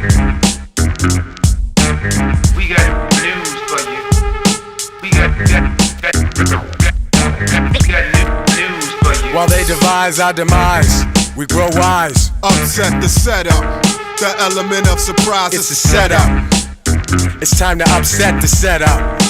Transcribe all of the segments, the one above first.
We got news for you. We got news for you. While they devise our demise, we grow wise. Upset the setup, the element of surprise. It's a setup. It's time to upset the setup.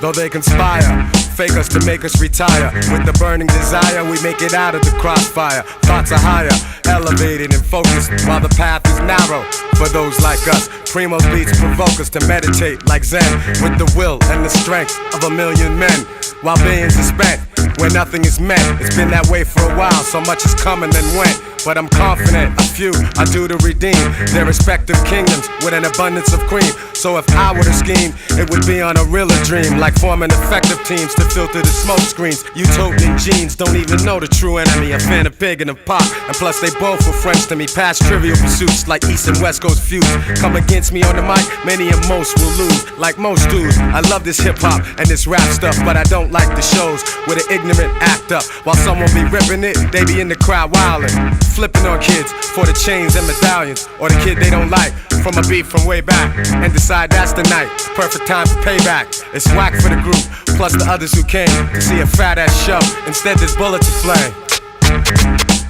Though they conspire, fake us to make us retire. With the burning desire, we make it out of the crossfire. Thoughts are higher, elevated and focused, while the path is narrow for those like us. Primo's beats provoke us to meditate like Zen, with the will and the strength of a million men, while billions are spent where nothing is meant. It's been that way for a while, so much has come and then went. But I'm confident a few are due to redeem their respective kingdoms with an abundance of cream. So if I were to scheme, it would be on a realer dream, like forming effective teams to filter the smoke screens. Utopian genes don't even know the true enemy, a fan of Pig and of Pop. And plus they both were friends to me, past trivial pursuits like East and West Coast feuds. Come against me on the mic, many and most will lose. Like most dudes, I love this hip hop and this rap stuff, but I don't like the shows where the ignorant act up. While someone be ripping it, they be in the crowd wildin', flipping on kids for the chains and medallions, or the kid they don't like from a beat from way back, and decide that's the night, perfect time for payback. It's whack for the group, plus the others who came to see a fat ass show. Instead there's bullets of flame.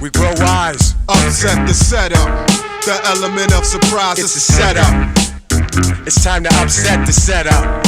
We grow wise. Upset the setup, the element of surprise. It's a setup. It's time to upset the setup.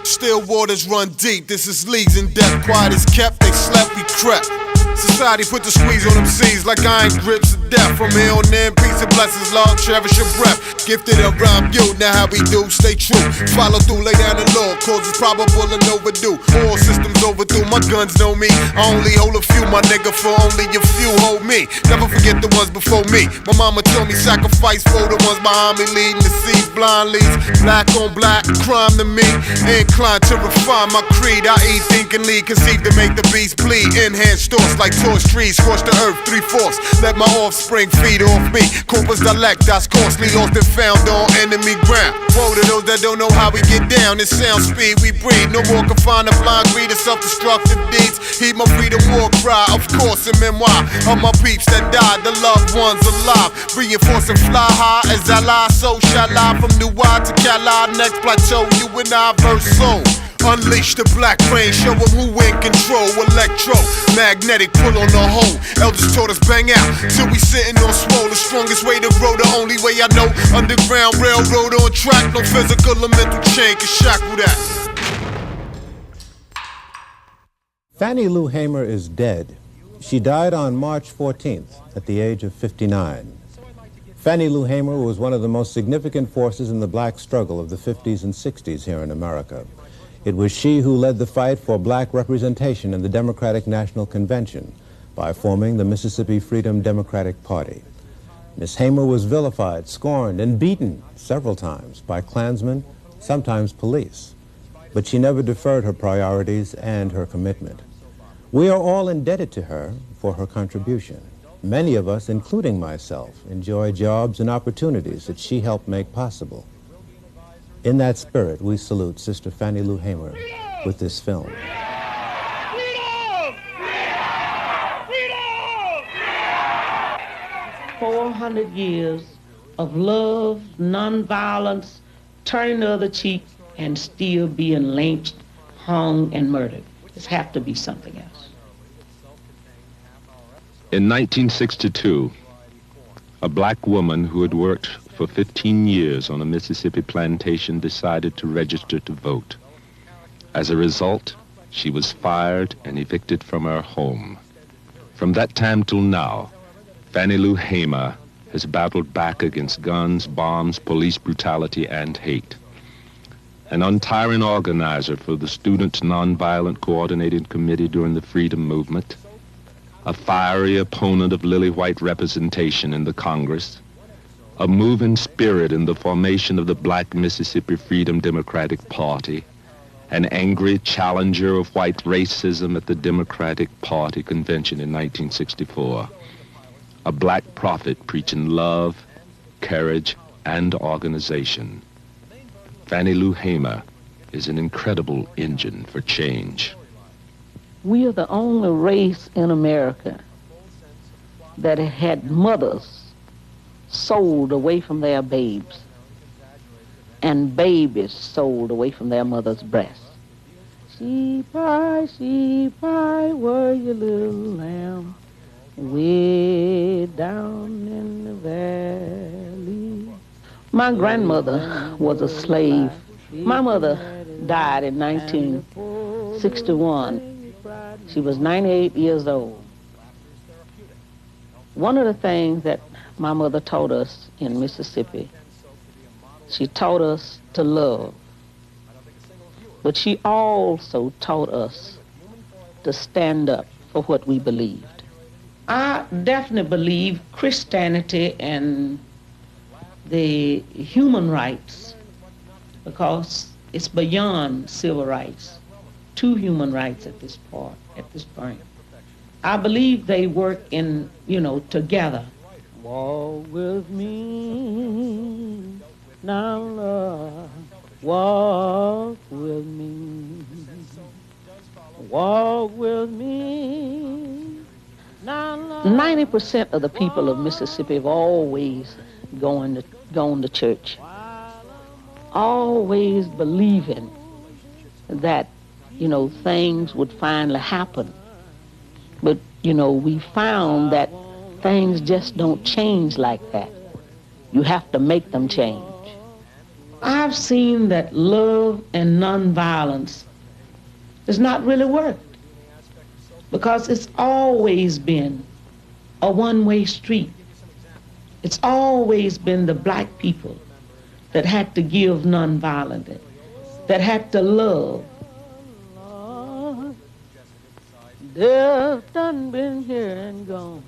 Still waters run deep, this is leagues in depth. Quiet is kept, they slept, we crept. Society put the squeeze on them C's like iron grips of death. From here on in, peace and blessings, Lord, cherish your breath. Gifted around you, now how we do, stay true. Follow through, lay down the law, causes probable and overdue. All systems overdue, my guns know me. I only hold a few, my nigga, for only a few hold me. Never forget the ones before me. My mama told me sacrifice for the ones behind me, leading the seas, blind leads. Black on black, crime to me. Inclined to refine my creed, I eat, think and lead, conceive to make the beast bleed. Enhanced thoughts like torch trees, scorch the earth, 3/4. Let my offspring feed off me. Corpus dialect, that's costly, lost and found on enemy ground. Woe to those that don't know how we get down. It's sound speed, we breathe. No more confined to blind greed of self-destructive deeds. Heed my freedom war cry, of course, a memoir of my peeps that died, the loved ones alive. Reinforce and fly high as I lie, so shall I. From New Wide to Cali, next plateau, you and I verse soul. Unleash the black rain, show them who in control. Electro, magnetic, pull on the hole. Elders taught us bang out, till we sitting on swole. The strongest way to grow, the only way I know. Underground railroad on track, no physical or mental chain can shackle that. Fannie Lou Hamer is dead. She died on March 14th at the age of 59. Fannie Lou Hamer was one of the most significant forces in the black struggle of the 50s and 60s here in America. It was she who led the fight for black representation in the Democratic National Convention by forming the Mississippi Freedom Democratic Party. Miss Hamer was vilified, scorned, and beaten several times by Klansmen, sometimes police. But she never deferred her priorities and her commitment. We are all indebted to her for her contribution. Many of us, including myself, enjoy jobs and opportunities that she helped make possible. In that spirit, we salute Sister Fannie Lou Hamer with this film. Freedom! Freedom! 400 years of love, nonviolence, turning the other cheek, and still being lynched, hung, and murdered. This have to be something else. In 1962, a black woman who had worked for 15 years on a Mississippi plantation decided to register to vote. As a result, she was fired and evicted from her home. From that time till now, Fannie Lou Hamer has battled back against guns, bombs, police brutality, and hate. An untiring organizer for the Student Nonviolent Coordinating Committee during the Freedom Movement, a fiery opponent of lily-white representation in the Congress, a moving spirit in the formation of the Black Mississippi Freedom Democratic Party, an angry challenger of white racism at the Democratic Party convention in 1964, a black prophet preaching love, courage, and organization. Fannie Lou Hamer is an incredible engine for change. We are the only race in America that had mothers sold away from their babes, and babies sold away from their mother's breast. Sheep I, were your little lamb, way down in the valley. My grandmother was a slave. My mother died in 1961. She was 98 years old. One of the things that my mother taught us in Mississippi, she taught us to love. But she also taught us to stand up for what we believed. I definitely believe Christianity and the human rights, because it's beyond civil rights, to human rights at this point. I believe they work in, together. Walk with me, now Lord, walk with me. Walk with me, now Lord. 90% of the people of Mississippi have always gone to church, always believing that, things would finally happen. But, we found that things just don't change like that. You have to make them change. I've seen that love and nonviolence has not really worked, because it's always been a one-way street. It's always been the black people that had to give nonviolently, that had to love. Death done been here and gone.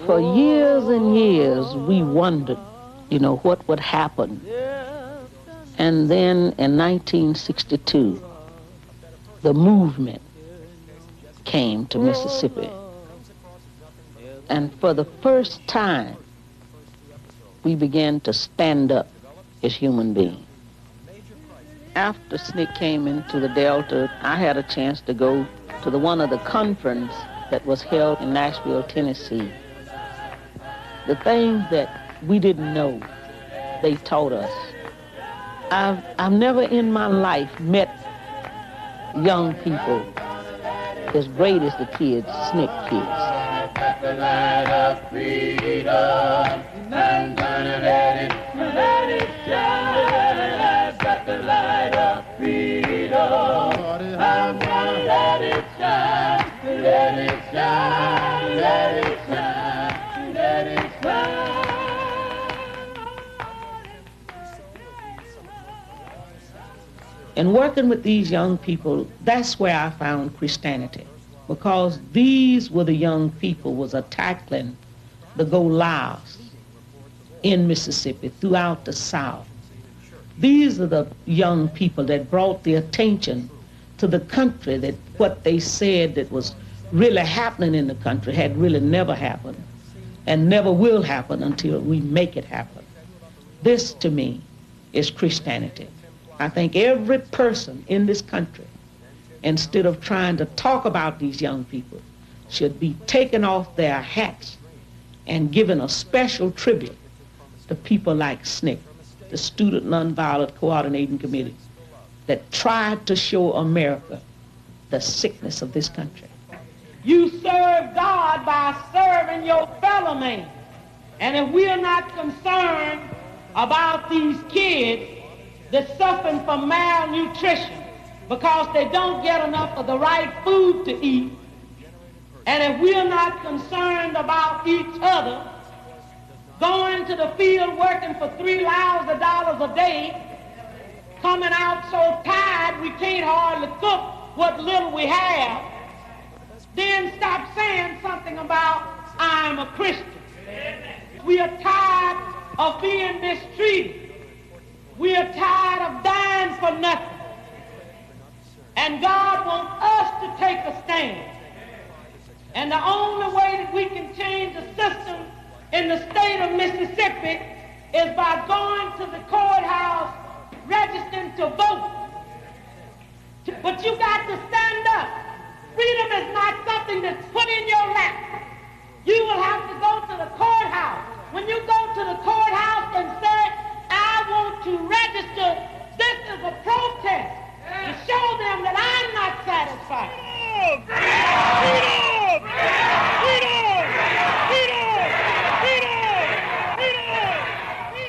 For years and years we wondered, what would happen. And then in 1962, the movement came to Mississippi. And for the first time, we began to stand up as human beings. After SNCC came into the Delta, I had a chance to go to one of the conference that was held in Nashville, Tennessee. The things that we didn't know, they taught us. I've never in my life met young people as great as the kids, SNCC kids. The light of freedom, and gonna let it shine. Got the light of freedom, I'm gonna let it shine, let it shine, let it shine, let it shine. And working with these young people, that's where I found Christianity. Because these were the young people was tackling the Goliaths in Mississippi, throughout the South. These are the young people that brought the attention to the country, that what they said that was really happening in the country had really never happened and never will happen until we make it happen. This, to me, is Christianity. I think every person in this country, instead of trying to talk about these young people, should be taking off their hats and giving a special tribute to people like SNCC, the Student Nonviolent Coordinating Committee, that tried to show America the sickness of this country. You serve God by serving your fellow man. And if we are not concerned about these kids that's suffering from malnutrition, because they don't get enough of the right food to eat, and if we're not concerned about each other, going to the field working for $3 lousy a day, coming out so tired we can't hardly cook what little we have, then stop saying something about, I'm a Christian. We are tired of being mistreated. We are tired of dying for nothing. And God wants us to take a stand. And the only way that we can change the system in the state of Mississippi is by going to the courthouse, registering to vote. But you got to stand up. Freedom is not something that's put in your lap. You will have to go to the courthouse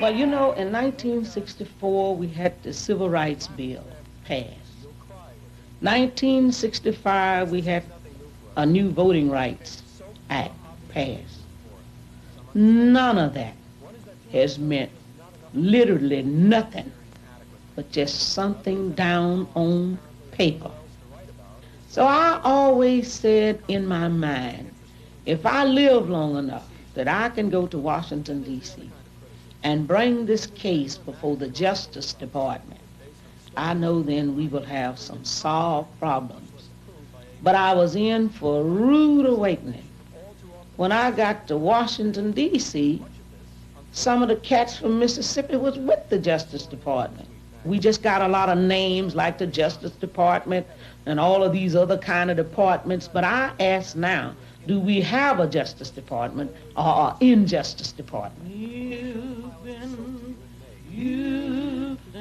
Well, you know, in 1964, we had the Civil Rights Bill passed. 1965, we had a new Voting Rights Act passed. None of that has meant literally nothing but just something down on paper. So I always said in my mind, if I live long enough that I can go to Washington, D.C. and bring this case before the Justice Department, I know then we will have some solved problems. But I was in for a rude awakening. When I got to Washington, D.C., some of the cats from Mississippi was with the Justice Department. We just got a lot of names like the Justice Department and all of these other kind of departments, but I ask now, do we have a Justice Department or an Injustice Department?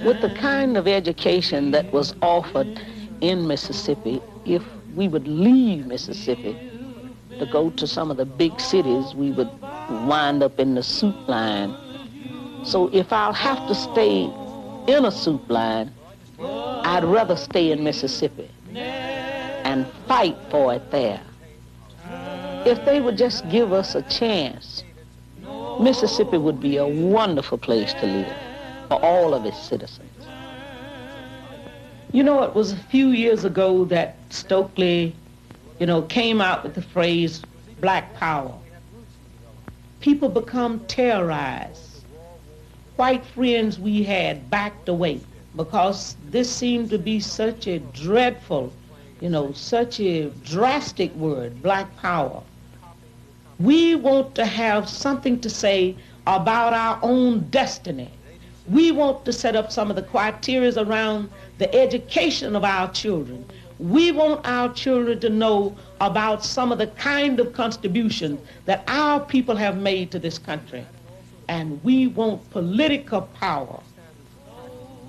With the kind of education that was offered in Mississippi, if we would leave Mississippi to go to some of the big cities, we would wind up in the soup line. So if I'll have to stay in a soup line, I'd rather stay in Mississippi and fight for it there. If they would just give us a chance, Mississippi would be a wonderful place to live for all of its citizens. You know, it was a few years ago that Stokely, came out with the phrase Black Power. People become terrorized. White friends we had backed away because this seemed to be such a dreadful, such a drastic word, Black Power. We want to have something to say about our own destiny. We want to set up some of the criteria around the education of our children. We want our children to know about some of the kind of contributions that our people have made to this country. And we want political power.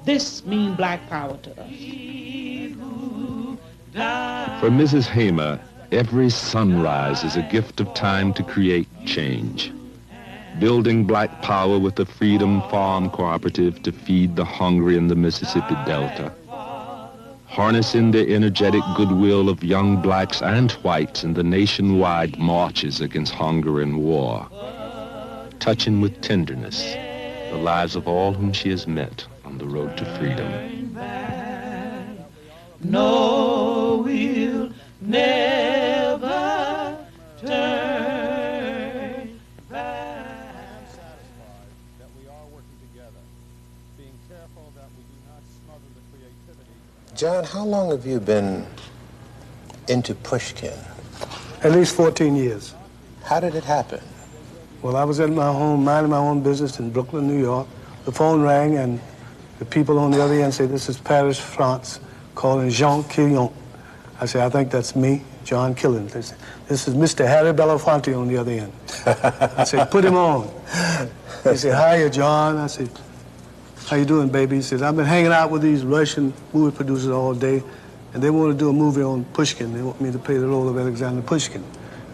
This means Black power to us. For Mrs. Hamer, every sunrise is a gift of time to create change. Building Black power with the Freedom Farm Cooperative to feed the hungry in the Mississippi Delta. Harnessing the energetic goodwill of young blacks and whites in the nationwide marches against hunger and war. Touching with tenderness the lives of all whom she has met on the road to freedom. No, we'll never turn back. That we are working together, being careful that we do not smother the creativity. John, how long have you been into Pushkin? At least 14 years. How did it happen? Well, I was at my home, minding my own business in Brooklyn, New York. The phone rang, and the people on the other end said, "This is Paris, France, calling Jean Quillon." I said, "I think that's me, John Quillon." They said, "This is Mr. Harry Belafonte on the other end." I said, "Put him on." He said, "Hiya, John." I said, "How you doing, baby?" He said, "I've been hanging out with these Russian movie producers all day, and they want to do a movie on Pushkin. They want me to play the role of Alexander Pushkin.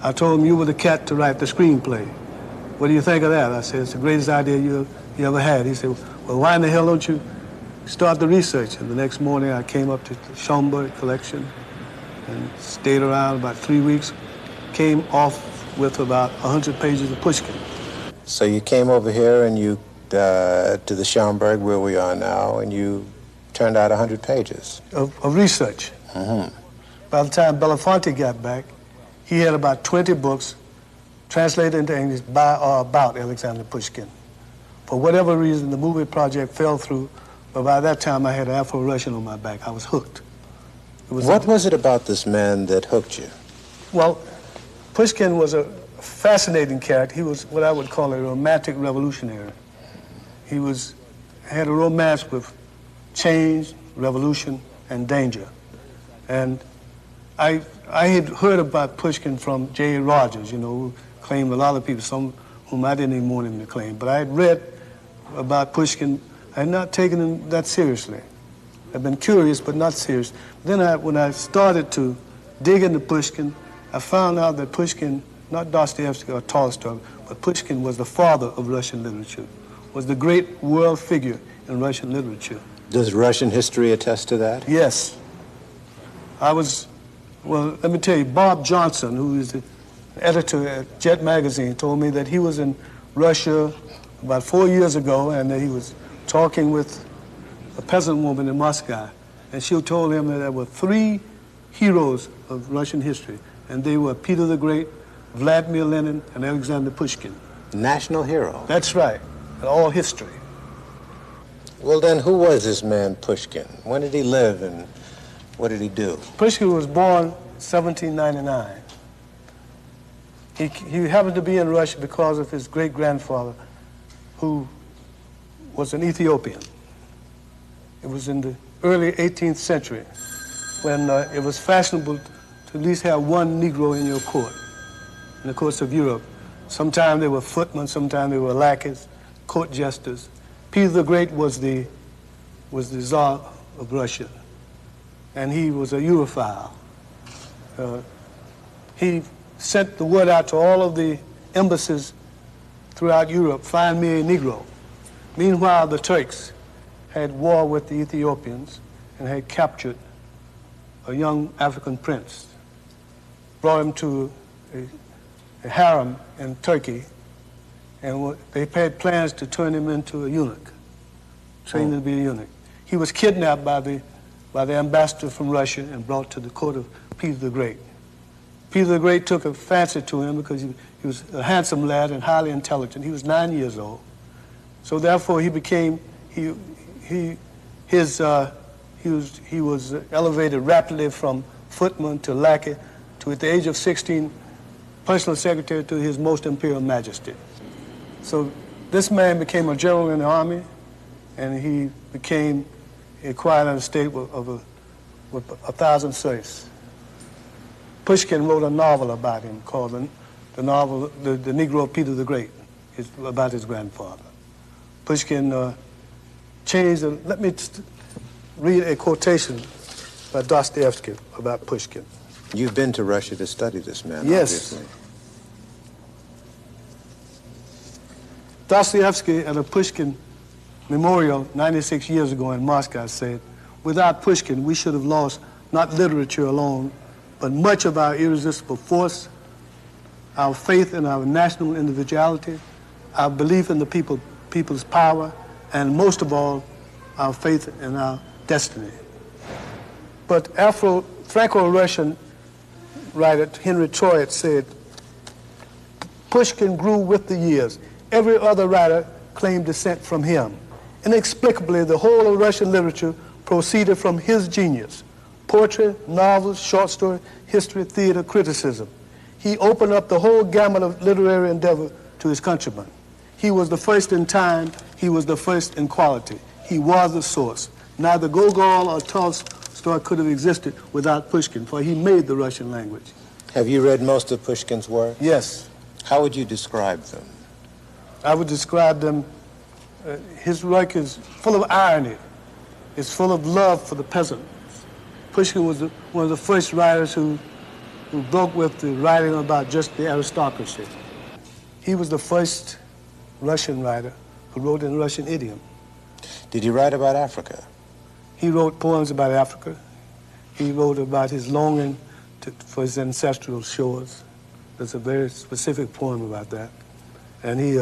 I told them you were the cat to write the screenplay. What do you think of that?" I said, "It's the greatest idea you ever had." He said, "Well, why in the hell don't you start the research?" And the next morning I came up to the Schomburg collection and stayed around about 3 weeks, came off with about 100 pages of Pushkin. So you came over here and you, to the Schomburg where we are now, and you turned out 100 pages. Of research. Mm-hmm. By the time Belafonte got back, he had about 20 books translated into English by or about Alexander Pushkin. For whatever reason, the movie project fell through, but by that time I had Afro-Russian on my back. I was hooked. What was it about this man that hooked you? Well, Pushkin was a fascinating character. He was what I would call a romantic revolutionary. He had a romance with change, revolution, and danger. And I had heard about Pushkin from J. Rogers, who claimed a lot of people, some whom I didn't even want him to claim. But I had read about Pushkin. I had not taken him that seriously. I've been curious, but not serious. Then when I started to dig into Pushkin, I found out that Pushkin, not Dostoevsky or Tolstoy, but Pushkin was the father of Russian literature. was the great world figure in Russian literature. Does Russian history attest to that? Yes. Well, let me tell you, Bob Johnson, who is the editor at Jet Magazine, told me that he was in Russia about 4 years ago, and that he was talking with a peasant woman in Moscow, and she told him that there were 3 heroes of Russian history, and they were Peter the Great, Vladimir Lenin, and Alexander Pushkin. National hero. That's right, in all history. Well, then, who was this man Pushkin? When did he live, and what did he do? Pushkin was born 1799. He happened to be in Russia because of his great-grandfather, who was an Ethiopian. It was in the early 18th century when it was fashionable to at least have one Negro in your court, in the courts of Europe. Sometimes they were footmen, sometimes they were lackeys, court jesters. Peter the Great was the Tsar of Russia, and he was a Europhile. He sent the word out to all of the embassies throughout Europe, find me a Negro. Meanwhile, the Turks had war with the Ethiopians and had captured a young African prince, brought him to a harem in Turkey, and they had plans to turn him into a eunuch, train him to be a eunuch. He was kidnapped by the ambassador from Russia and brought to the court of Peter the Great. Peter the Great took a fancy to him because he was a handsome lad and highly intelligent. He was 9 years old. So therefore he became, he was elevated rapidly from footman to lackey to, at the age of 16, personal secretary to His Most Imperial Majesty. So this man became a general in the army, and he acquired an estate with 1,000 serfs. Pushkin wrote a novel about him called the novel The Negro Peter the Great, about his grandfather. Pushkin changed, let me read a quotation by Dostoevsky about Pushkin. You've been to Russia to study this man, yes. Obviously. Dostoevsky at a Pushkin memorial 96 years ago in Moscow said, "Without Pushkin, we should have lost not literature alone, but much of our irresistible force, our faith in our national individuality, our belief in the people's power, and most of all, our faith in our destiny." But Franco-Russian writer Henry Troyat said, "Pushkin grew with the years. Every other writer claimed descent from him. Inexplicably, the whole of Russian literature proceeded from his genius. Poetry, novels, short story, history, theater, criticism. He opened up the whole gamut of literary endeavor to his countrymen. He was the first in time, he was the first in quality. He was the source. Neither Gogol or Tolstoy could have existed without Pushkin, for he made the Russian language." Have you read most of Pushkin's work? Yes. How would you describe them? I would describe them, his work is full of irony. It's full of love for the peasant. Pushkin was one of the first writers who broke with the writing about just the aristocracy. He was the first Russian writer who wrote in Russian idiom. Did he write about Africa? He wrote poems about Africa. He wrote about his longing for his ancestral shores. There's a very specific poem about that. And he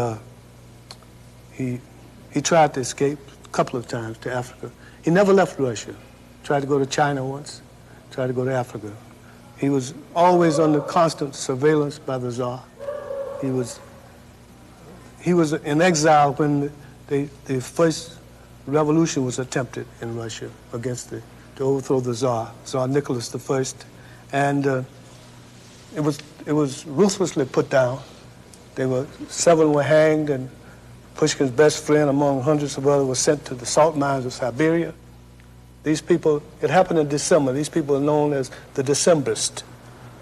tried to escape a couple of times to Africa. He never left Russia. Tried to go to China once, tried to go to Africa. He was always under constant surveillance by the Tsar. He was in exile when the first revolution was attempted in Russia to overthrow the Tsar, Tsar Nicholas I, and it was ruthlessly put down. Several were hanged, and Pushkin's best friend, among hundreds of others, was sent to the salt mines of Siberia. These people, it happened in December. These people are known as the Decembrists.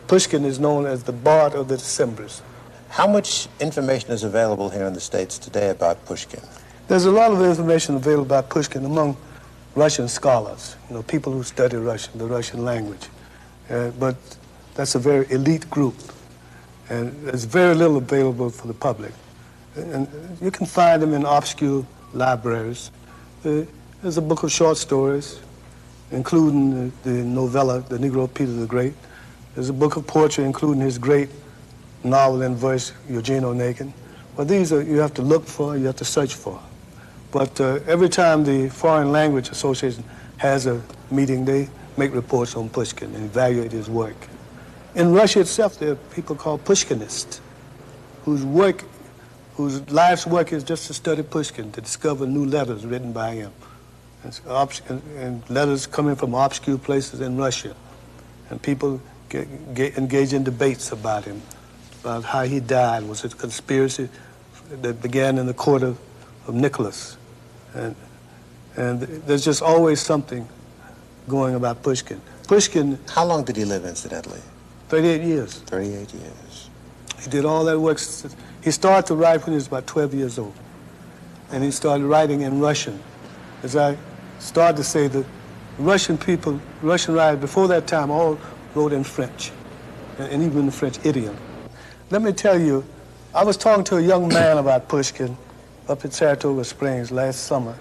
Pushkin is known as the bard of the Decembrists. How much information is available here in the States today about Pushkin? There's a lot of information available about Pushkin among Russian scholars, people who study Russian, the Russian language. But that's a very elite group, and there's very little available for the public. And you can find them in obscure libraries. There's a book of short stories, including the novella, The Negro Peter the Great. There's a book of poetry, including his great novel in verse, Eugene Onegin. Well, these are, you have to look for, you have to search for. But every time the Foreign Language Association has a meeting, they make reports on Pushkin and evaluate his work. In Russia itself, there are people called Pushkinists, whose life's work is just to study Pushkin, to discover new letters written by him. And letters coming from obscure places in Russia. And people engage in debates about him, about how he died. Was it a conspiracy that began in the court of Nicholas? And there's just always something going about Pushkin. Pushkin... How long did he live, incidentally? 38 years. 38 years. He did all that work. He started to write when he was about 12 years old. And he started writing in Russian. As I started to say, the Russian people, Russian writers before that time all wrote in French, and even the French idiom. Let me tell you, I was talking to a young man about Pushkin up at Saratoga Springs last summer,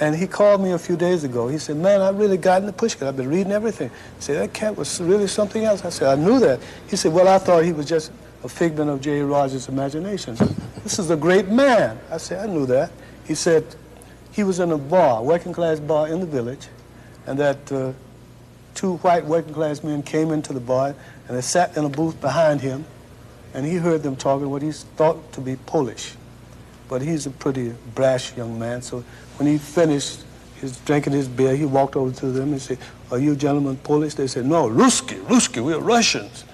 and he called me a few days ago. He said, man, I really got into Pushkin. I've been reading everything. He said, that cat was really something else. I said, I knew that. He said, well, I thought he was just a figment of J. Rogers' imagination. This is a great man. I said, I knew that. He said, he was in a bar, working class bar in the village, and that two white working class men came into the bar, and they sat in a booth behind him, and he heard them talking what he thought to be Polish. But he's a pretty brash young man, so when he finished drinking his beer, he walked over to them and said, are you gentlemen Polish? They said, no, Ruski, we're Russians.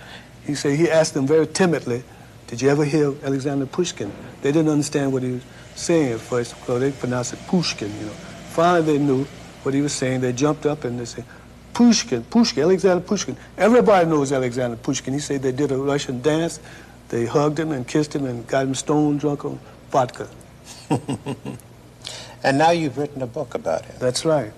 He said, he asked them very timidly, did you ever hear Alexander Pushkin? They didn't understand what he was saying at first, so they pronounced it Pushkin, you know. Finally, they knew what he was saying. They jumped up and they said, Pushkin, Alexander Pushkin. Everybody knows Alexander Pushkin. He said they did a Russian dance. They hugged him and kissed him and got him stone drunk on vodka. And now you've written a book about him. That's right.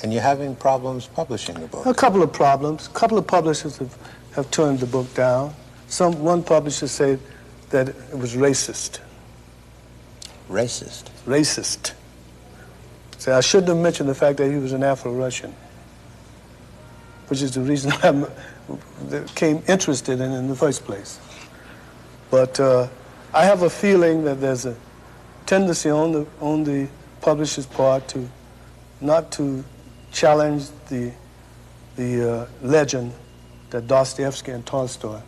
And you're having problems publishing the book. A couple of problems. A couple of publishers have turned the book down. One publisher said that it was racist. Racist? Racist. So I shouldn't have mentioned the fact that he was an Afro-Russian, which is the reason I became interested in the first place. But I have a feeling that there's a tendency on the publisher's part not to challenge the legend that Dostoevsky and Tolstoy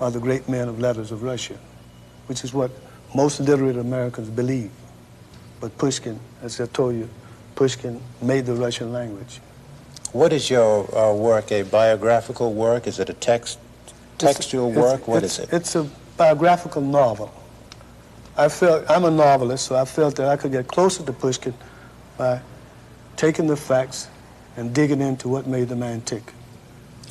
are the great men of letters of Russia, which is what most literate Americans believe. But Pushkin, as I told you, Pushkin made the Russian language. What is your work, a biographical work? Is it a textual work? What is it? It's a biographical novel. I'm a novelist, so I felt that I could get closer to Pushkin by taking the facts and digging into what made the man tick.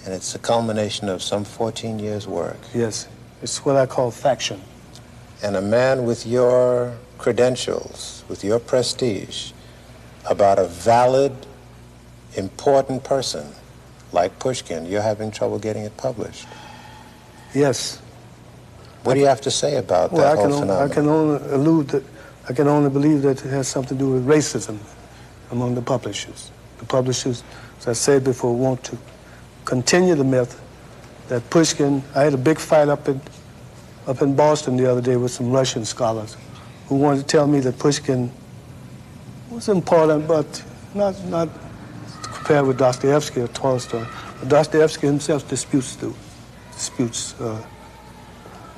And it's a culmination of some 14 years' work. Yes, it's what I call faction. And a man with your credentials, with your prestige, about a valid, important person like Pushkin, you're having trouble getting it published. Yes. What do you have to say about that whole phenomenon? I can only believe that it has something to do with racism among the publishers. The publishers, as I said before, want to continue the myth that Pushkin. I had a big fight up in Boston the other day with some Russian scholars who wanted to tell me that Pushkin was important, but not compared with Dostoevsky or Tolstoy. Dostoevsky himself disputes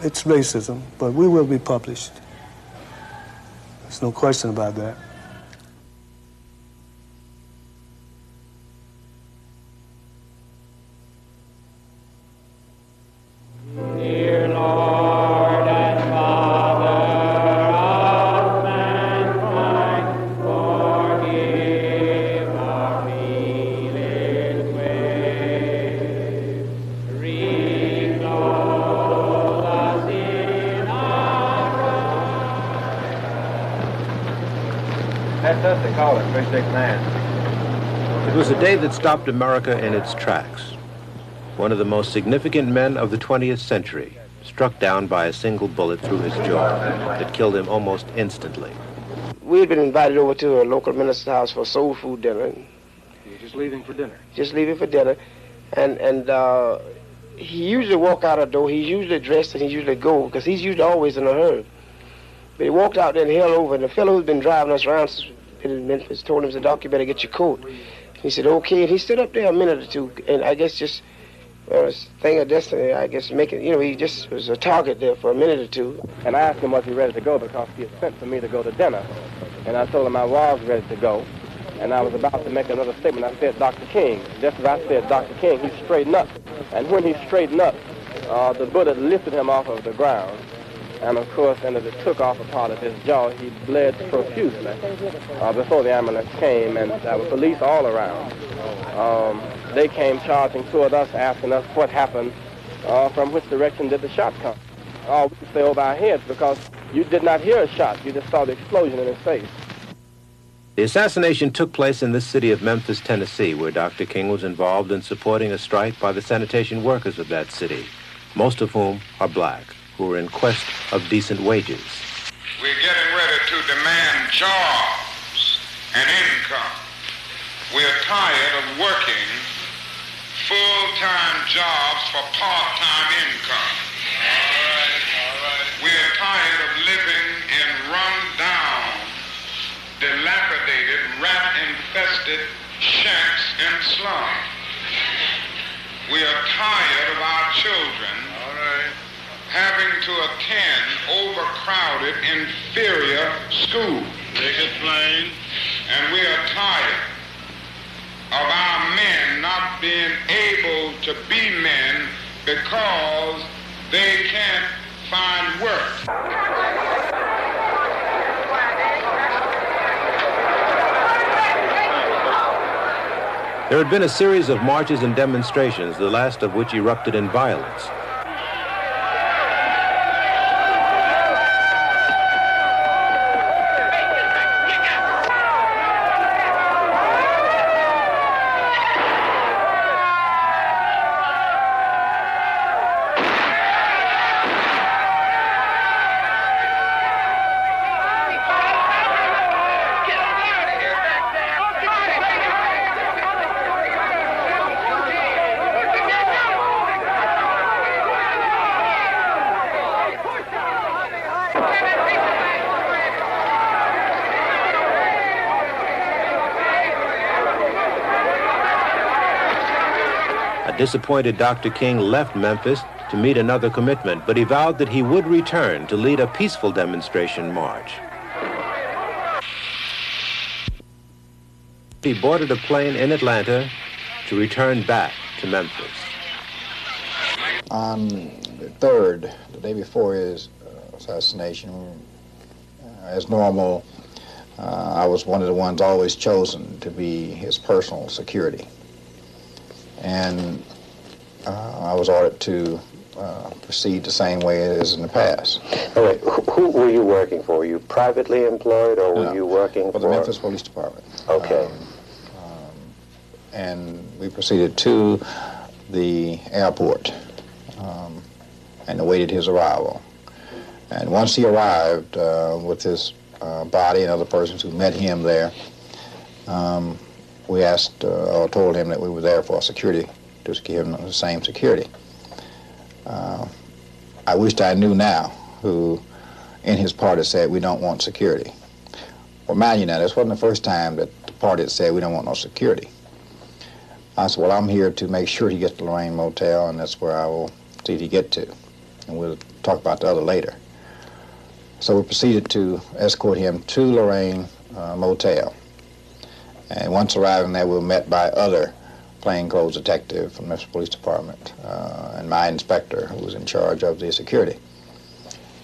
it's racism, but we will be published. There's no question about that. Dear Lord and Father of mankind, forgive our feeling ways. Reclothe us in our That's us, they call it, Fresh Six Man. It was a day that stopped America in its tracks. One of the most significant men of the 20th century struck down by a single bullet through his jaw that killed him almost instantly. We had been invited over to a local minister's house for a soul food dinner. You're just leaving for dinner? Just leaving for dinner. And he usually walk out the door. He's usually dressed and he usually go, because he's usually always in a hurry. But he walked out there and held over, and the fellow who's been driving us around since we've been in Memphis told him, said, "Doc, you better get your coat." He said, "Okay," and he stood up there a minute or two, and I guess just, well, it's a thing of destiny, I guess, making, he just was a target there for a minute or two. And I asked him, was he ready to go, because he had sent for me to go to dinner. And I told him I was ready to go, and I was about to make another statement. I said, "Dr. King." Just as I said, "Dr. King," he straightened up. And when he straightened up, the bullet lifted him off of the ground. And of course, and as it took off a part of his jaw, he bled profusely before the ambulance came, and there were police all around. They came charging toward us, asking us what happened, from which direction did the shot come. We could stay over our heads because you did not hear a shot, you just saw the explosion in his face. The assassination took place in the city of Memphis, Tennessee, where Dr. King was involved in supporting a strike by the sanitation workers of that city, most of whom are black, who are in quest of decent wages. We're getting ready to demand jobs and income. We're tired of working full-time jobs for part-time income. All right. We're tired of living in run-down, dilapidated, rat-infested shacks and slums. We are tired of our children having to attend overcrowded, inferior schools. Make it plain. And we are tired of our men not being able to be men because they can't find work. There had been a series of marches and demonstrations, the last of which erupted in violence. Disappointed Dr. King left Memphis to meet another commitment, but he vowed that he would return to lead a peaceful demonstration march. He boarded a plane in Atlanta to return back to Memphis. On the 3rd, the day before his assassination, as normal, I was one of the ones always chosen to be his personal security. And I was ordered to proceed the same way as in the past. Oh, wait, who were you working for? Were you privately employed, or were you working for the Memphis Police Department? Okay. And we proceeded to the airport and awaited his arrival. And once he arrived with his body and other persons who met him there, we asked or told him that we were there for security, to give him the same security. I wished I knew now who in his party said we don't want security. Well, mind you now, this wasn't the first time that the party had said we don't want no security. I said, well, I'm here to make sure he gets to Lorraine Motel, and that's where I will see if he get to. And we'll talk about the other later. So we proceeded to escort him to Lorraine Motel. And once arriving there, we were met by other plainclothes detective from the Memphis Police Department and my inspector, who was in charge of the security.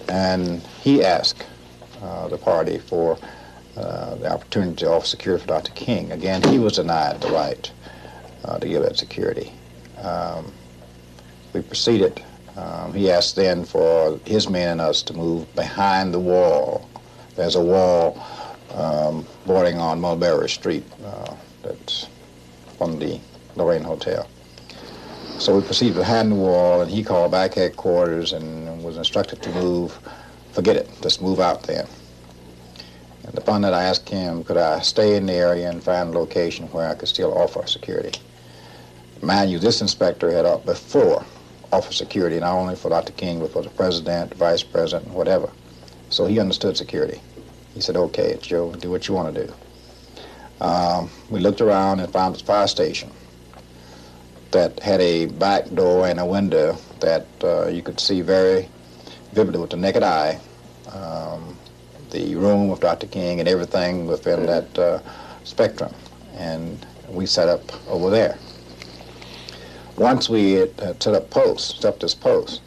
And he asked the party for the opportunity to offer security for Dr. King. Again, he was denied the right to give that security. We proceeded. He asked then for his men and us to move behind the wall. There's a wall bordering on Mulberry Street that's from the Lorraine Hotel. So we proceeded behind the wall, and he called back headquarters and was instructed to move. Forget it, just move out there. And upon that, I asked him, could I stay in the area and find a location where I could still offer security? Mind you, this inspector had before offered security, not only for Dr. King, but for the president, the vice president, whatever. So he understood security. He said, okay, Joe, do what you want to do. We looked around and found a fire station that had a back door and a window that you could see very vividly with the naked eye. The room of Dr. King and everything within that spectrum. And we set up over there. Once we had set up this post,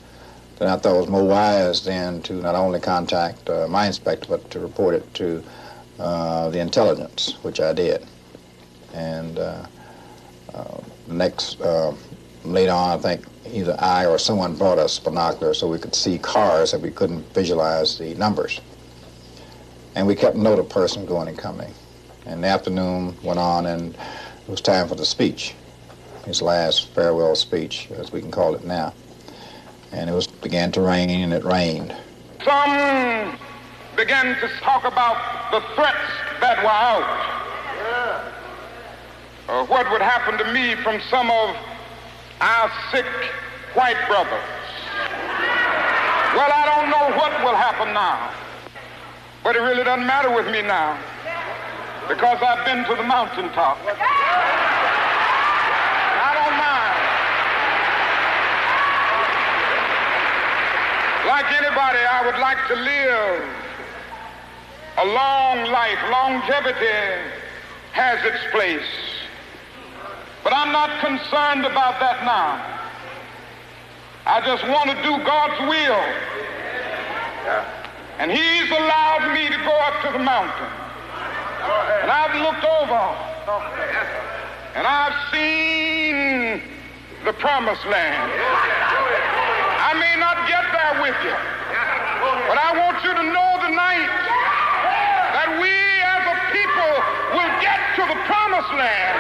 then I thought it was more wise then to not only contact my inspector, but to report it to the intelligence, which I did. And later on, I think either I or someone brought us binoculars so we could see cars that we couldn't visualize the numbers. And we kept note of person going and coming. And the afternoon went on, and it was time for the speech, his last farewell speech, as we can call it now. And it began to rain, and it rained. Some began to talk about the threats that were out. What would happen to me from some of our sick white brothers? Well, I don't know what will happen now. But it really doesn't matter with me now, because I've been to the mountaintop. I don't mind. Like anybody, I would like to live a long life. Longevity has its place. But I'm not concerned about that now. I just want to do God's will. And he's allowed me to go up to the mountain. And I've looked over. And I've seen the promised land. I may not get there with you. But I want you to know tonight that we as a people will get to the promised land.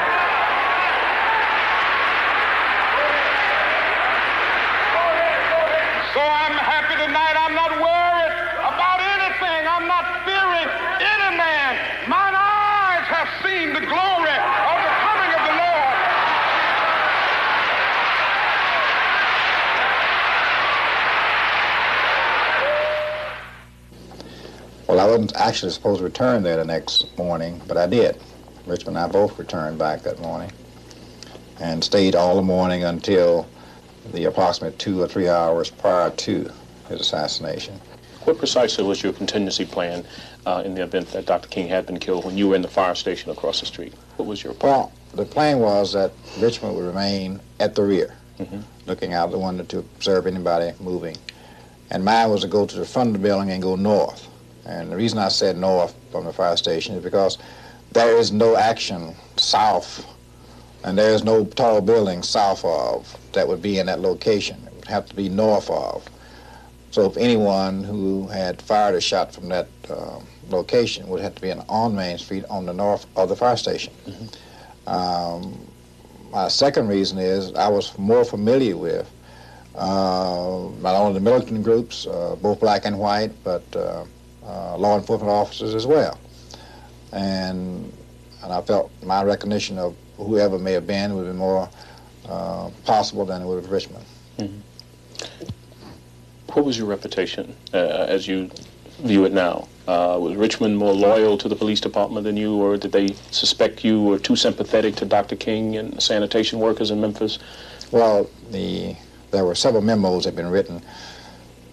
So I'm happy tonight. I'm not worried about anything. I'm not fearing any man. Mine eyes have seen the glory of the coming of the Lord. Well, I wasn't actually supposed to return there the next morning, but I did. Richmond and I both returned back that morning and stayed all the morning until the approximate 2 or 3 hours prior to his assassination. What precisely was your contingency plan in the event that Dr. King had been killed when you were in the fire station across the street? What was your plan? Well, the plan was that Richmond would remain at the rear, looking out the window to observe anybody moving. And mine was to go to the front of the building and go north. And the reason I said north from the fire station is because there is no action south, and there is no tall building south of that would be in that location. It would have to be north of. So if anyone who had fired a shot from that location would have to be on Main Street on the north of the fire station. My second reason is I was more familiar with not only the militant groups, both black and white, but law enforcement officers as well. And I felt my recognition of whoever may have been would be more possible than it would have Richmond. What was your reputation as you view it now? Was Richmond more loyal to the police department than you, or did they suspect you were too sympathetic to Dr. King and the sanitation workers in Memphis? Well, there were several memos that had been written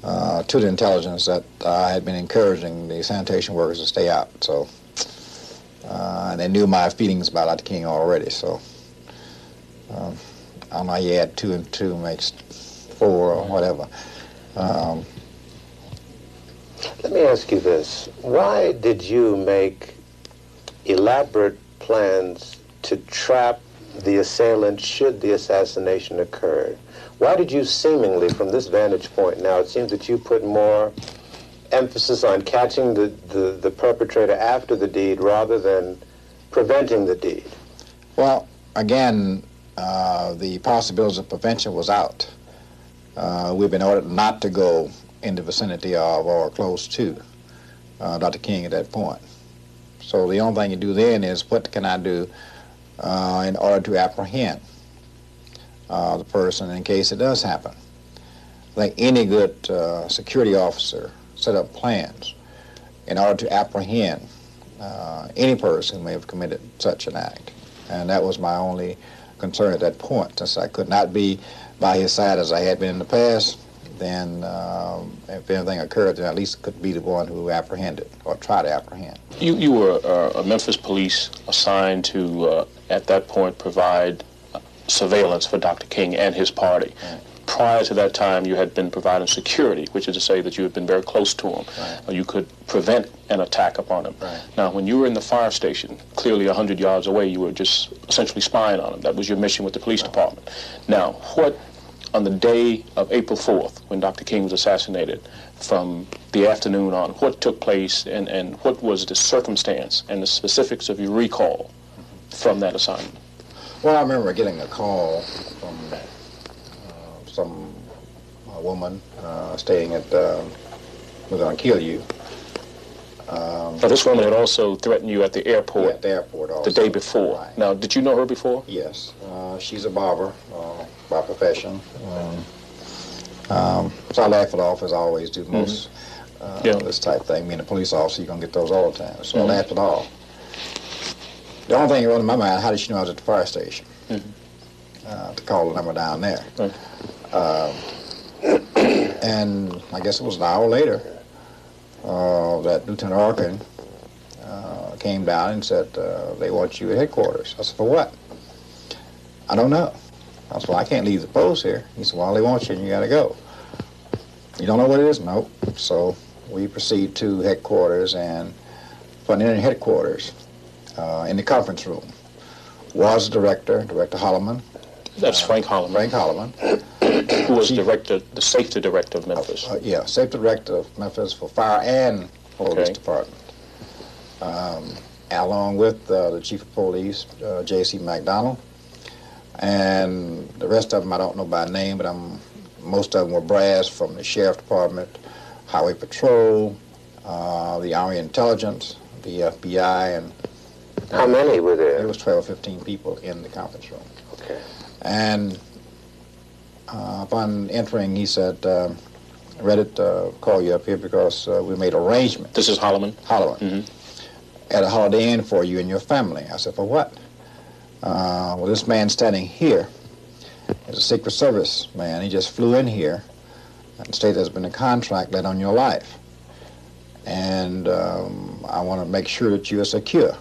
to the intelligence that I had been encouraging the sanitation workers to stay out. So, and they knew my feelings about Dr. King already. So, I don't know, you add 2 and 2 makes 4 or whatever. Let me ask you this. Why did you make elaborate plans to trap the assailant should the assassination occur? Why did you seemingly, from this vantage point now, it seems that you put more emphasis on catching the perpetrator after the deed rather than preventing the deed? Well, again, the possibilities of prevention was out. We've been ordered not to go in the vicinity of or close to Dr. King at that point. So the only thing you do then is, what can I do in order to apprehend the person in case it does happen? I think any good security officer set up plans in order to apprehend any person who may have committed such an act. And that was my only concern at that point. Since I could not be by his side as I had been in the past, then if anything occurred, then at least could be the one who apprehended or try to apprehend. You were a Memphis police assigned to, at that point, provide surveillance for Dr. King and his party. Right. Prior to that time, you had been providing security, which is to say that you had been very close to him. Right. You could prevent an attack upon him. Right. Now, when you were in the fire station, clearly 100 yards away, you were just essentially spying on him. That was your mission with the police department. Now, what, on the day of April 4th, when Dr. King was assassinated, from the afternoon on, what took place and what was the circumstance and the specifics of your recall from that assignment? Well, I remember getting a call from some woman stating that we're going to kill you. Now, this woman had also threatened you at the airport. Yeah, at the airport also. The day before. Right. Now, did you know her before? Yes. She's a barber by profession. So I laugh it off, as I always do most this type of thing. Being a police officer, you're going to get those all the time. So I laughed it off. The only thing that went in my mind, how did she know I was at the fire station? To call the number down there. And I guess it was an hour later that Lieutenant Arkin came down and said, they want you at headquarters. I said, for what? I don't know. I said, well, I can't leave the post here. He said, well, they want you and you got to go. You don't know what it is? No. So we proceed to headquarters, and from in headquarters, in the conference room, was the Director Holloman. That's Frank Holloman. Frank Holloman. Who was the safety director of Memphis. Yeah, safety director of Memphis for fire and police department. Along with the chief of police, J.C. McDonald. And the rest of them I don't know by name, but most of them were brass from the sheriff department, highway patrol, the Army intelligence, the FBI, and... How many were there? There was 12 or 15 people in the conference room. Okay. And upon entering, he said, Redditt call you up here because we made arrangements. This is Holloman? Holloman. At a Holiday Inn for you and your family. I said, for what? Well, this man standing here is a Secret Service man. He just flew in here and stated there's been a contract let on your life. And I want to make sure that you are secure.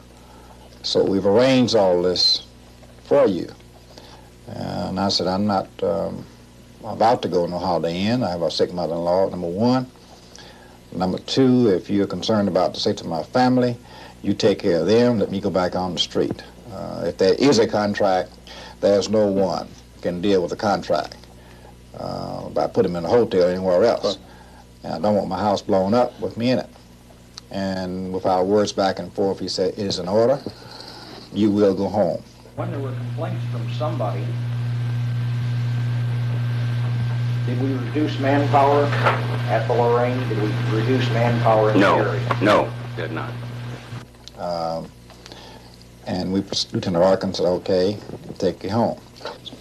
So we've arranged all this for you. And I said, I'm not about to go to no Holiday Inn. I have a sick mother-in-law, number one. Number two, if you're concerned about the safety of my family, you take care of them, let me go back on the street. If there is a contract, there's no one can deal with the contract by putting him in a hotel or anywhere else. And I don't want my house blown up with me in it. And with our words back and forth, he said, it is an order. You will go home. When there were complaints from somebody, did we reduce manpower at the Lorraine? Did we reduce manpower in the area? No, did not. And Lieutenant Arkin said, okay, take you home.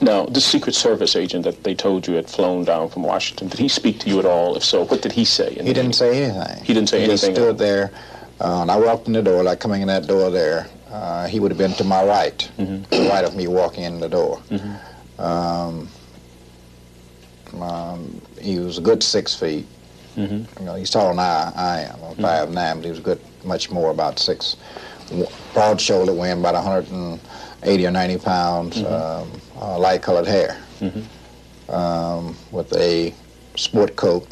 Now, this Secret Service agent that they told you had flown down from Washington, did he speak to you at all? If so, what did he say? He didn't say anything. He didn't say anything? He just stood there, and I walked in the door, like coming in that door there. He would have been to my right, to the right of me walking in the door. He was a good 6 feet. You know, he's taller than I am. I'm 5'9", but he was good, much more, about 6. Broad shoulder, weighing about 180 or 90 pounds, light colored hair, with a sport coat,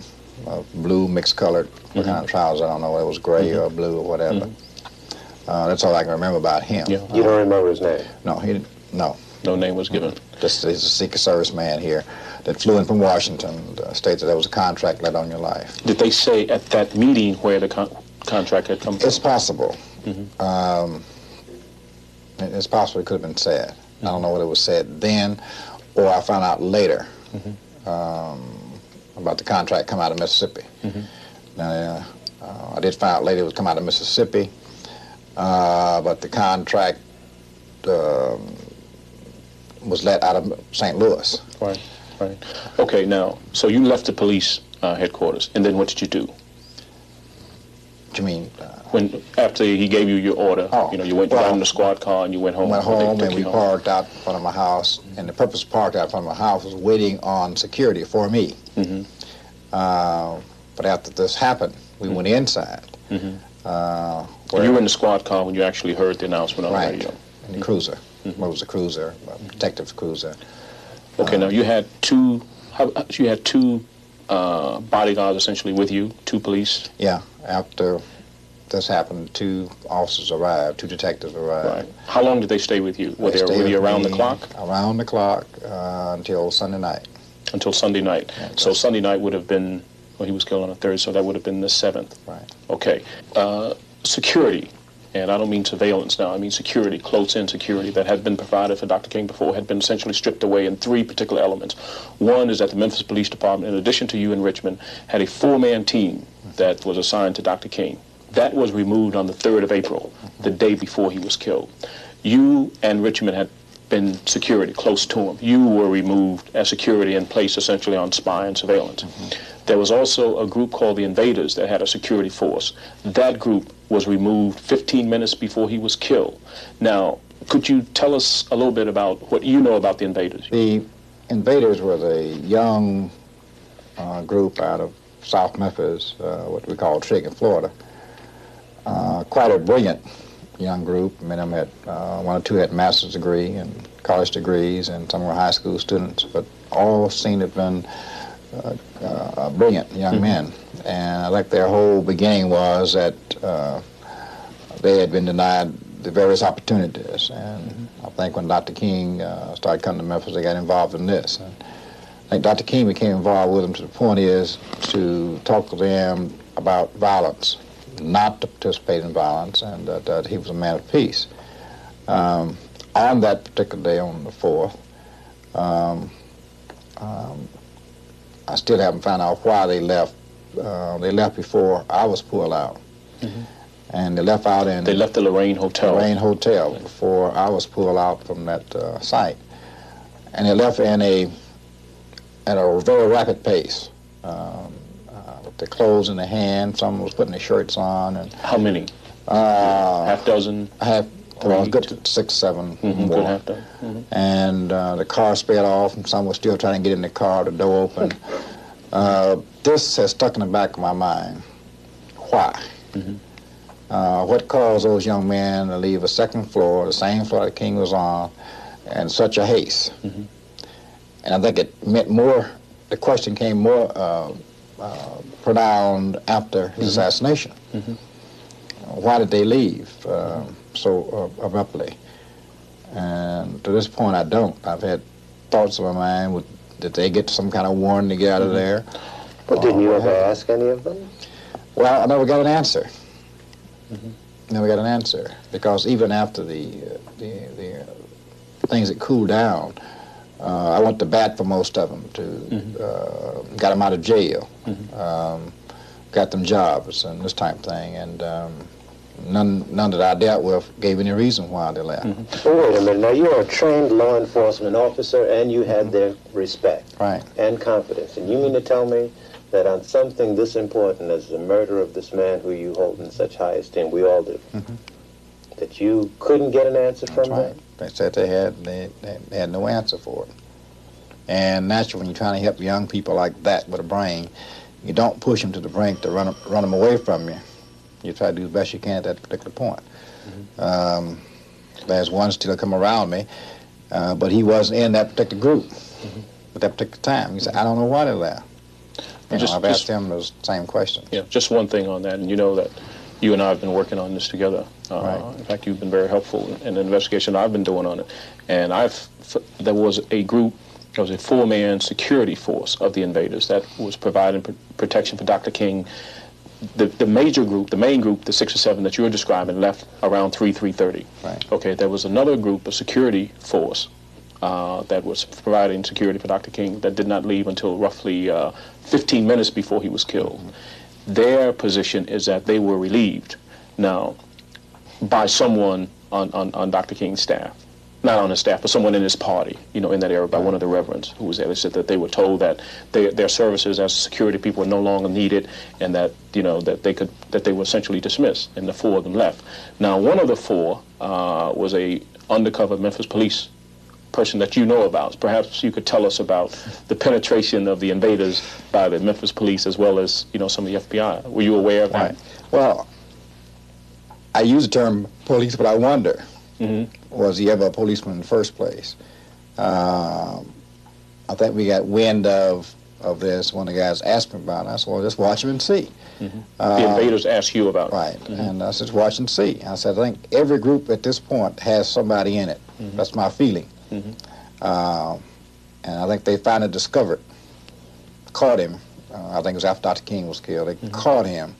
blue mixed colored, what kind of trousers, I don't know, whether it was gray or blue or whatever. That's all I can remember about him. You don't remember his name? No, he didn't, no. No name was given? Just he's a Secret Service man here that flew in from Washington, states that there was a contract let on your life. Did they say at that meeting where the contract had come from? It's possible. It's possible it could have been said. I don't know whether it was said then or I found out later about the contract come out of Mississippi. Now, I did find out later it was come out of Mississippi, but the contract was let out of St. Louis. Right, right. Okay, now, so you left the police headquarters, and then what did you do? What you mean? When after he gave you your order, you went down in the squad car and you went home. Went home and we parked out in front of my house, and the purpose of parked out in front of my house was waiting on security for me. But after this happened, we went inside. You were in the squad car when you actually heard the announcement on the radio. In the cruiser. It was a cruiser, a protective cruiser. Okay, now you had two bodyguards essentially with you, 2 police? Yeah, after this happened, 2 officers arrived, 2 detectives arrived. Right. How long did they stay with you? Were they with you around the clock? Around the clock until Sunday night. Until Sunday night. Yeah, so Sunday night would have been, well, he was killed on the 3rd, so that would have been the 7th. Right. Okay. Security, and I don't mean surveillance now, I mean security, close-in security that had been provided for Dr. King before had been essentially stripped away in 3 particular elements. One is that the Memphis Police Department, in addition to you in Richmond, had a 4-man team that was assigned to Dr. King. That was removed on the 3rd of April, the day before he was killed. You and Richmond had been security close to him. You were removed as security and placed essentially on spy and surveillance. There was also a group called the Invaders that had a security force. That group was removed 15 minutes before he was killed. Now, could you tell us a little bit about what you know about the Invaders? The Invaders were the young group out of South Memphis, what we call Trig in Florida. Quite a brilliant young group. Many of them had, 1 or 2 had master's degree and college degrees, and some were high school students, but all seemed to have been brilliant young men. And I think their whole beginning was that they had been denied the various opportunities. And I think when Dr. King started coming to Memphis, they got involved in this. And I think Dr. King became involved with them to the point is to talk to them about violence, not to participate in violence, and that he was a man of peace. On that particular day, on the 4th, I still haven't found out why they left. They left before I was pulled out. And they left out in... They left the Lorraine Hotel. Lorraine Hotel before I was pulled out from that site. And they left at a very rapid pace. With their clothes in their hand, some was putting their shirts on. And how many? Half dozen? Well, good to 6, 7 more. Good half dozen. And the car sped off, and some were still trying to get in the car, the door open. This has stuck in the back of my mind. Why? What caused those young men to leave a 2nd floor, the same floor that King was on, in such a haste? And I think it meant more, the question came more pronounced after his assassination. Why did they leave so abruptly? And to this point, I don't. I've had thoughts in my mind, did they get some kind of warning to get out of there? But didn't you ever ask any of them? Well, I never got an answer. Never got an answer, because even after the things that cooled down, I went to bat for most of them, got them out of jail, got them jobs and this type of thing, and none that I dealt with gave any reason why they left. Well, wait a minute. Now, you are a trained law enforcement officer, and you had their respect and confidence. And you mean to tell me that on something this important as the murder of this man who you hold in such high esteem, we all do, that you couldn't get an answer from them? They said they had no answer for it. And naturally, when you're trying to help young people like that with a brain, you don't push them to the brink to run them away from you. You try to do the best you can at that particular point. There's one still come around me, but he wasn't in that particular group at that particular time. He said, I don't know why they left. I've asked him those same questions. Yeah, just one thing on that, and you know that you and I have been working on this together. In fact, you've been very helpful in the investigation I've been doing on it. And there was a group, there was a 4-man security force of the Invaders that was providing protection for Dr. King the major group, the main group, the 6 or 7 that you're describing, left around 3:30. Right. Okay, there was another group, a security force, that was providing security for Dr. King that did not leave until roughly 15 minutes before he was killed. Their position is that they were relieved now by someone on Dr. King's staff. Not on his staff, but someone in his party, you know, in that area, by one of the reverends who was there. They said that they were told that their services as security people were no longer needed, and that, you know, that they were essentially dismissed, and the 4 of them left. Now, one of the 4 was a undercover Memphis police person that you know about. Perhaps you could tell us about the penetration of the invaders by the Memphis police as well as, you know, some of the FBI. Were you aware of that? Right. Well, I use the term police, but I wonder, was he ever a policeman in the first place? I think we got wind of this when the guys asked me about it. I said, well, just watch him and see. The invaders asked you about it. Right, and I said, watch and see. I said, I think every group at this point has somebody in it. That's my feeling. And I think they finally caught him. I think it was after Dr. King was killed. They caught him.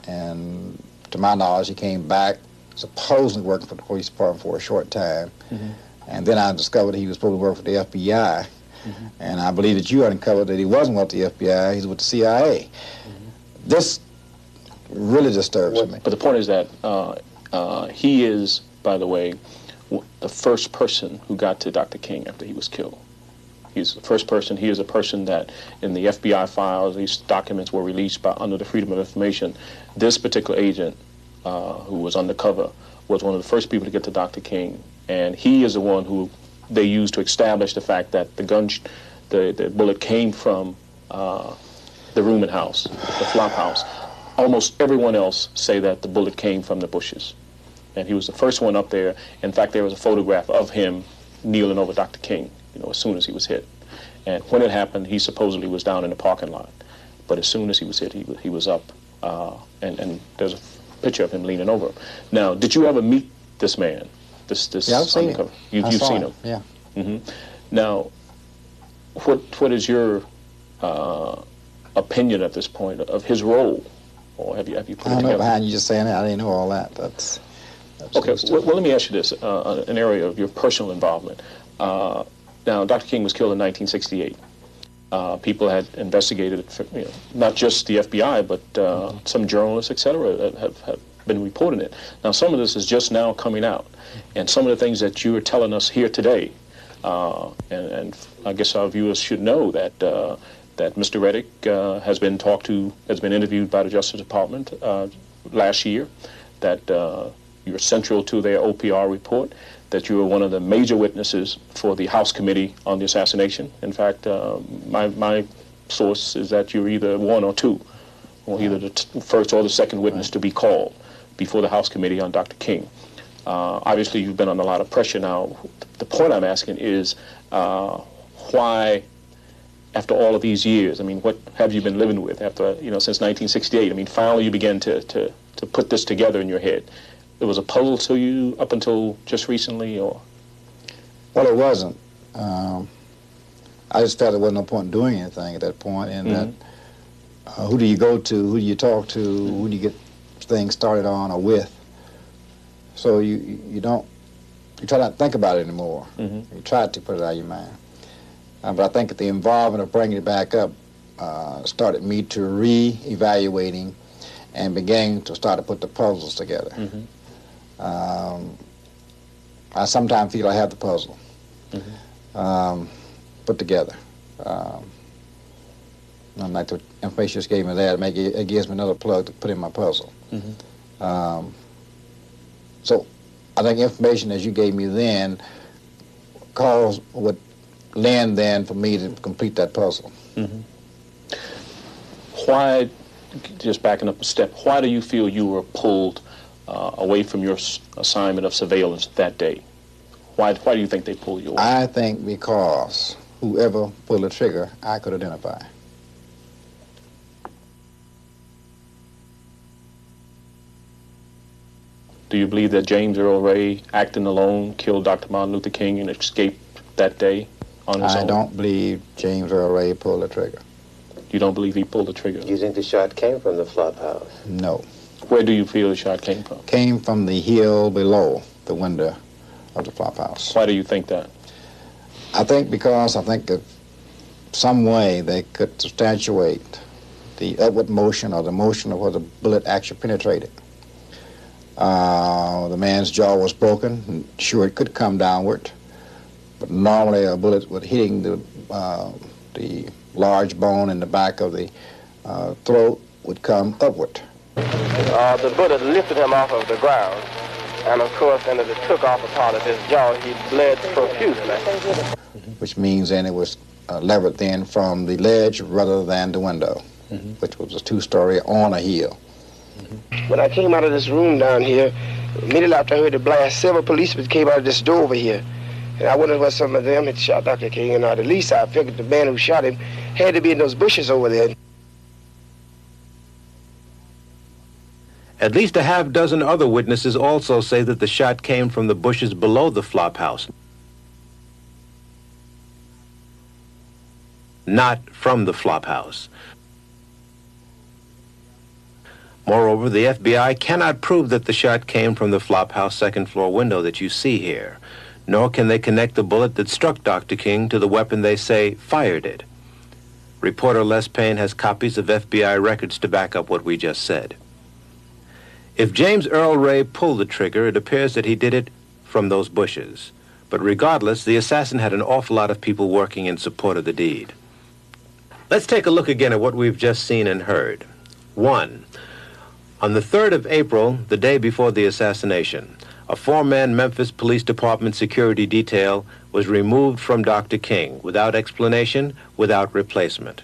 And to my knowledge, he came back supposedly working for the police department for a short time. And then I discovered he was supposed to work for the FBI. And I believe that you uncovered that he wasn't with the FBI, he's with the CIA. This really disturbs me. But the point is that he is, by the way, the first person who got to Dr. King after he was killed. He's the first person. He is a person that in the FBI files, these documents were released under the Freedom of Information. This particular agent, who was undercover, was one of the first people to get to Dr. King. And he is the one who they used to establish the fact that the bullet came from the rooming house, the flop house. Almost everyone else say that the bullet came from the bushes. And he was the first one up there. In fact, there was a photograph of him kneeling over Dr. King, you know, as soon as he was hit. And when it happened, he supposedly was down in the parking lot. But as soon as he was hit, he was up. And there's a picture of him leaning over him. Now, did you ever meet this man? This yeah, I've seen him. You've seen him? Yeah. Now, what is your opinion at this point of his role? Or have you put it together? I don't know behind you just saying that. I didn't know all that. That's okay. Well, let me ask you this: an area of your personal involvement. Now, Dr. King was killed in 1968. People had investigated it, for, you know, not just the FBI, but some journalists, etc., have been reporting it. Now, some of this is just now coming out, and some of the things that you are telling us here today, and I guess our viewers should know that that Mr. Redditt has been interviewed by the Justice Department last year, that you're central to their OPR report, that you were one of the major witnesses for the House Committee on the assassination. In fact, my source is that you're either 1 or 2, or either the first or the second witness to be called before the House Committee on Dr. King. Obviously, you've been under a lot of pressure now. The point I'm asking is why, after all of these years, I mean, what have you been living with after, you know, since 1968? I mean, finally you began to put this together in your head. It was a puzzle to you up until just recently, or? Well, it wasn't. I just felt there wasn't no point in doing anything at that point, and that who do you go to, who do you talk to, who do you get things started on or with? So you try not to think about it anymore. You try to put it out of your mind. But I think that the involvement of bringing it back up started me to re-evaluating and beginning to start to put the puzzles together. I sometimes feel I have the puzzle put together. And like the information you just gave me there, it gives me another plug to put in my puzzle. So I think information as you gave me then would lend then for me to complete that puzzle. Why, just backing up a step, why do you feel you were pulled away from your assignment of surveillance that day? Why do you think they pulled you away? I think because whoever pulled the trigger, I could identify. Do you believe that James Earl Ray, acting alone, killed Dr. Martin Luther King and escaped that day on his own? I don't believe James Earl Ray pulled the trigger. You don't believe he pulled the trigger? You think the shot came from the flop house? No. Where do you feel the shot came from? Came from the hill below the window of the flop house. Why do you think that? I think that some way they could substantiate the upward motion or the motion of where the bullet actually penetrated. The man's jaw was broken, and sure it could come downward, but normally a bullet with hitting the large bone in the back of the throat would come upward. The bullet lifted him off of the ground, and of course, and as it took off a part of his jaw, he bled profusely. Which means then it was levered then from the ledge rather than the window, which was a two-story on a hill. When I came out of this room down here, immediately after I heard the blast, several policemen came out of this door over here. And I wondered what some of them had shot Dr. King, and at least I figured the man who shot him had to be in those bushes over there. At least a half dozen other witnesses also say that the shot came from the bushes below the flop house, not from the flop house. Moreover, the FBI cannot prove that the shot came from the flop house second-floor window that you see here, nor can they connect the bullet that struck Dr. King to the weapon they say fired it. Reporter Les Payne has copies of FBI records to back up what we just said. If James Earl Ray pulled the trigger, it appears that he did it from those bushes. But regardless, the assassin had an awful lot of people working in support of the deed. Let's take a look again at what we've just seen and heard. 1. On the 3rd of April, the day before the assassination, a 4-man Memphis Police Department security detail was removed from Dr. King without explanation, without replacement.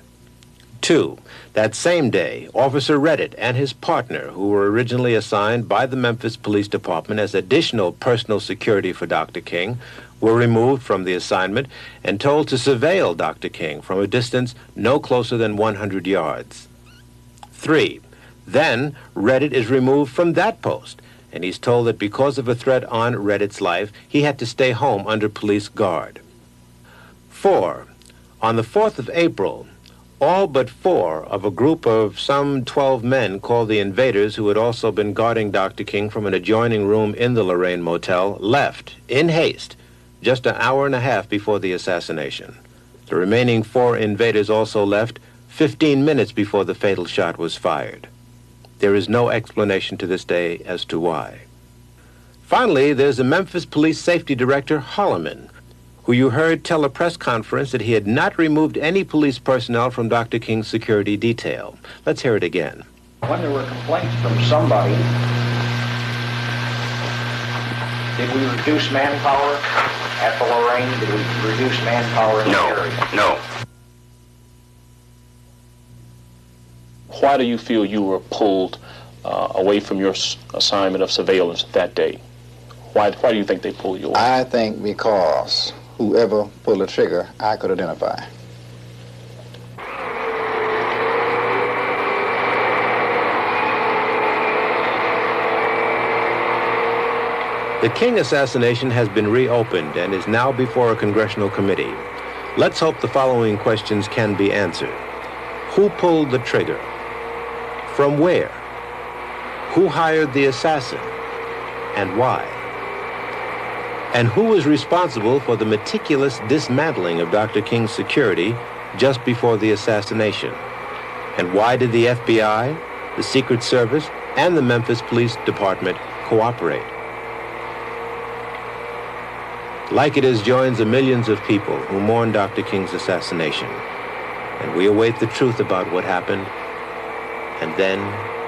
2. That same day, Officer Redditt and his partner, who were originally assigned by the Memphis Police Department as additional personal security for Dr. King, were removed from the assignment and told to surveil Dr. King from a distance no closer than 100 yards. 3. Then, Redditt is removed from that post, and he's told that because of a threat on Redditt's life, he had to stay home under police guard. 4. On the 4th of April, all but 4 of a group of some 12 men called the Invaders, who had also been guarding Dr. King from an adjoining room in the Lorraine Motel, left in haste just an hour and a half before the assassination. The remaining 4 invaders also left 15 minutes before the fatal shot was fired. There is no explanation to this day as to why. Finally, there's the Memphis Police Safety Director, Holloman, who you heard tell a press conference that he had not removed any police personnel from Dr. King's security detail. Let's hear it again. When there were complaints from somebody, did we reduce manpower at the Lorraine? Did we reduce manpower in the area? No. Why do you feel you were pulled away from your assignment of surveillance that day? Why do you think they pulled you away? I think because whoever pulled the trigger, I could identify. The King assassination has been reopened and is now before a congressional committee. Let's hope the following questions can be answered. Who pulled the trigger? From where? Who hired the assassin? And why? And who was responsible for the meticulous dismantling of Dr. King's security just before the assassination? And why did the FBI, the Secret Service, and the Memphis Police Department cooperate? Like It Is joins the millions of people who mourn Dr. King's assassination. And we await the truth about what happened, and then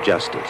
justice.